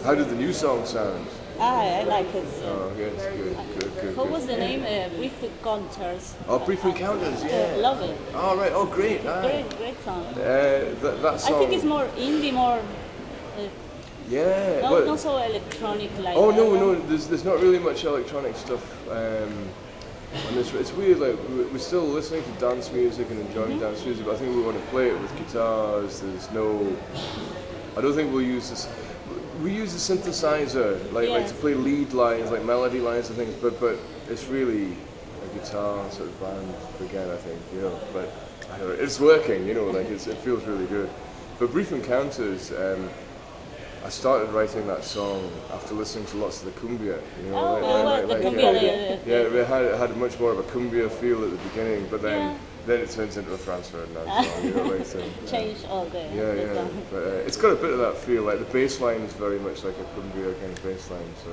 How did the new song sound? I like it. Oh, yes, good. What was the name? Brief Encounters. Oh, Brief Encounters, yeah. Love it. Oh, right, oh, great. Great song. That song... I think it's more indie, more... yeah. Not so electronic like... Oh, no, there's not really much electronic stuff. And it's weird, like, we're still listening to dance music and enjoying dance music, but I think we want to play it with guitars. There's no... I don't think we'll use this... We use a synthesizer, like to play lead lines, like melody lines and things, but it's really a guitar sort of band again, I think, you know. But I don't know, it's working, you know, like it feels really good. But Brief Encounters, I started writing that song after listening to lots of the cumbia, you know. The cumbia. It had much more of a cumbia feel at the beginning, but then it turns into a Franz Ferdinand song, you know, like so. Change all the song. But it's got a bit of that feel, like the bass line is very much like a cumbia kind of bass line. So.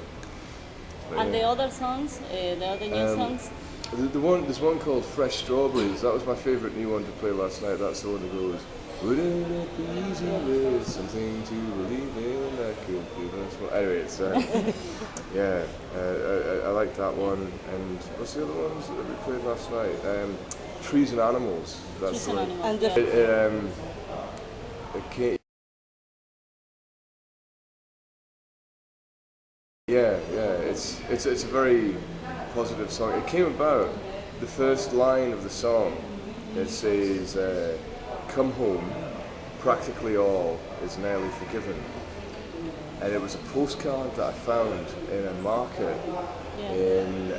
And the other songs, the other new songs? There's one called Fresh Strawberries. That was my favourite new one to play last night. That's the one that goes, wouldn't it be easy with something to believe in that could be this one? Anyway, it's, I like that one. And what's the other ones that we played last night? Trees and Animals. That's Trees and Animals. It's a very positive song. It came about, the first line of the song, it says, come home, practically all is nearly forgiven. And it was a postcard that I found in a market in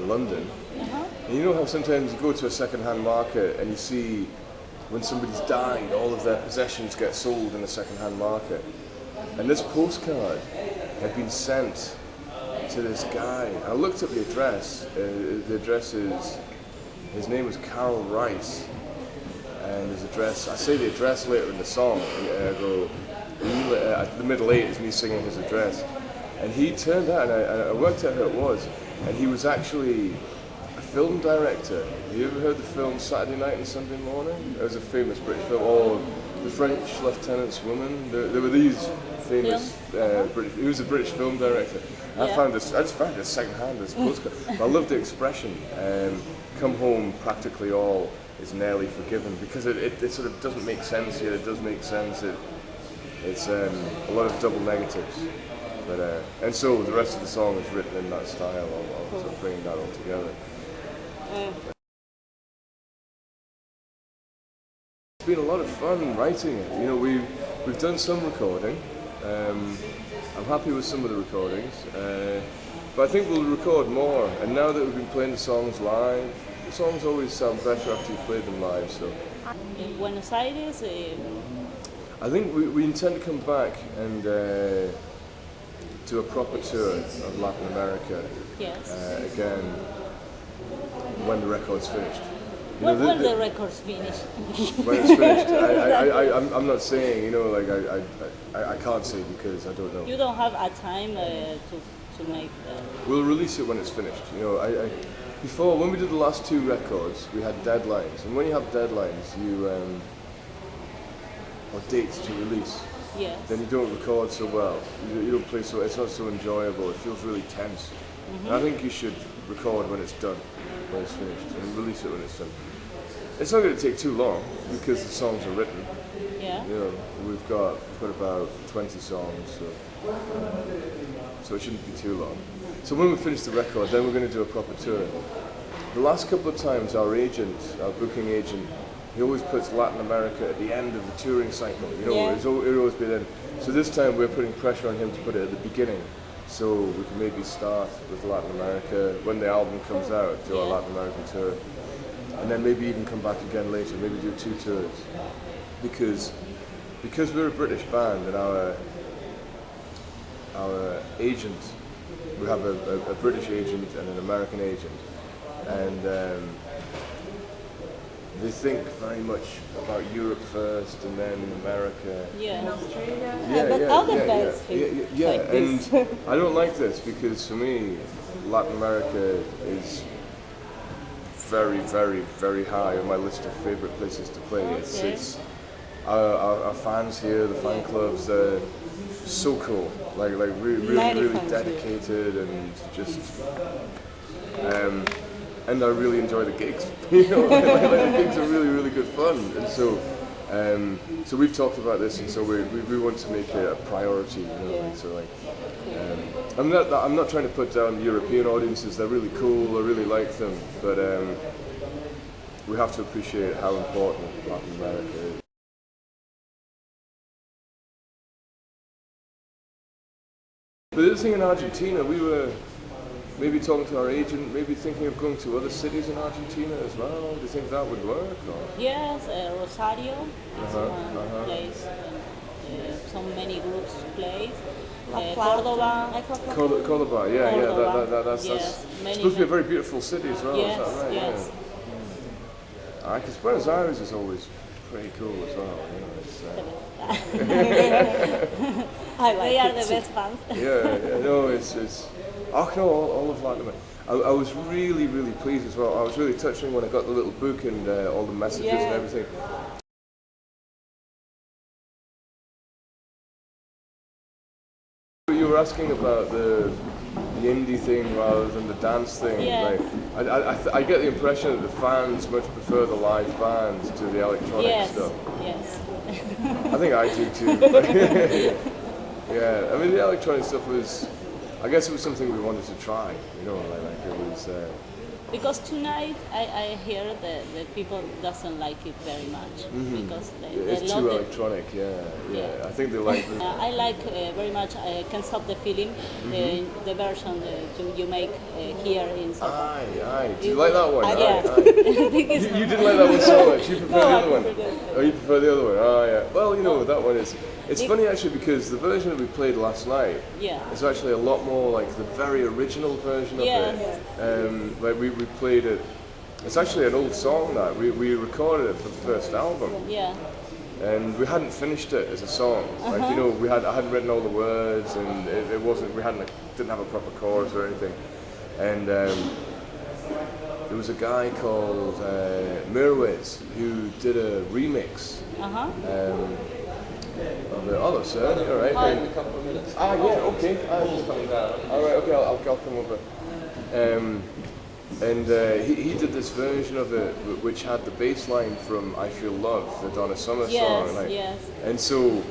London. And you know how sometimes you go to a second-hand market and you see when somebody's died, all of their possessions get sold in a second-hand market. And this postcard had been sent to this guy. I looked up the address. The address is, his name was Carol Rice. And his address, I say the address later in the song, and I go, the middle eight is me singing his address. And he turned out, and I worked out who it was, and he was actually a film director. Have you ever heard the film Saturday Night and Sunday Morning? It was a famous British film. Oh, The French Lieutenant's Woman. There were these famous British. He was a British film director. I just found this secondhand, this postcard. I love the expression. Come home, practically all is nearly forgiven, because it sort of doesn't make sense yet. It does make sense. It's a lot of double negatives. But and so the rest of the song is written in that style. I'll sort of bring that all together. It's been a lot of fun writing it. You know, we've done some recording. I'm happy with some of the recordings, but I think we'll record more. And now that we've been playing the songs live, the songs always sound better after you play them live. So. In Buenos Aires. I think we intend to come back and do a proper tour of Latin America. Yes. Again, when the record's finished. When the record's finished. When it's finished. I'm not saying, you know, like I can't say because I don't know. You don't have a time to make. We'll release it when it's finished. You know, before, when we did the last two records, we had deadlines, and when you have deadlines, you or dates to release. Yes. Then you don't record so well. You don't play so. It's not so enjoyable. It feels really tense. And I think you should record when it's done, when it's finished, and release it when it's done. It's not going to take too long because the songs are written. Yeah. You know, we've got about 20 songs, so it shouldn't be too long. So when we finish the record, then we're going to do a proper tour. The last couple of times, our booking agent, he always puts Latin America at the end of the touring cycle. You know, it would always be then. So this time we're putting pressure on him to put it at the beginning, so we can maybe start with Latin America when the album comes out, do our Latin American tour, and then maybe even come back again later, maybe do 2 tours, because we're a British band and our agent, we have a British agent and an American agent, and they think very much about Europe first and then America. Yeah. And Australia. But other bands think like this. And I don't like this because for me, Latin America is very, very, very high on my list of favourite places to play. It's our fans here, the fan clubs, so cool. Like really dedicated and just. And I really enjoy the gigs. You know, like the gigs are really good fun. And so we've talked about this, and so we want to make it a priority. You know, and so like. I'm not trying to put down European audiences. They're really cool. I really like them, but we have to appreciate how important Latin America is. But the other thing in Argentina, we were maybe talking to our agent, maybe thinking of going to other cities in Argentina as well. Do you think that would work? Or? Yes, Rosario is one place. So many groups play. Córdoba. Córdoba, yeah, Córdoba. That's Yes, supposed to be a very beautiful city as well. Yes, is that right? yes. Yeah. Because Buenos Aires is always pretty cool as well. You know, it's, They are the best fans. No, it's. Oh no, all of Latin America. I was really pleased as well. I was really touching when I got the little book and all the messages and everything. You were asking about the indie thing rather than the dance thing. Yeah. Like, I get the impression that the fans much prefer the live bands to the electronic stuff. Yes. I think I do too. Yeah, I mean the electronic stuff was, I guess it was something we wanted to try. You know, like it was. Because tonight I hear that people doesn't like it very much because it's too electronic. Yeah. I think they like. I like very much. Can't stop the feeling. The version you make here in Sao Paulo. Aye. Do you like that one? Yeah. You didn't like that one so much. You prefer the other one. Oh, you prefer the other one. Oh, yeah. Well, you know that one is. It's funny actually because the version that we played last night is actually a lot more like the very original version of it. Like we played it. It's actually an old song that we recorded it for the first album. Yeah. And we hadn't finished it as a song. Like you know, I hadn't written all the words, and it wasn't. We didn't have a proper chorus or anything. And there was a guy called Mirwes who did a remix. Hello, sir. All right. In a couple of minutes. Okay. Paul's coming down. All right. Okay. I'll come over. And he did this version of it, which had the bass line from "I Feel Love," the Donna Summer song. And so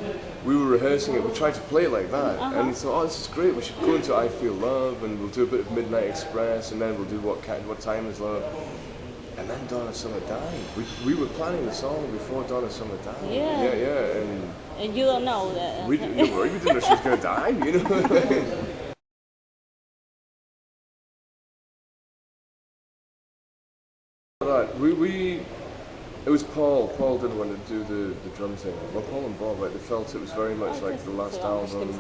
we were rehearsing it. We tried to play it like that, and we thought, "Oh, this is great. We should go into "I Feel Love," and we'll do a bit of Midnight Express, and then we'll do "What Time Is Love." And then Donna Summer died. We were planning the song before Donna Summer died. Yeah. And you don't know that. We didn't know she was going to die, you know. It was Paul. Paul didn't want to do the drum thing. Well, Paul and Bob, they felt it was very much like the last album.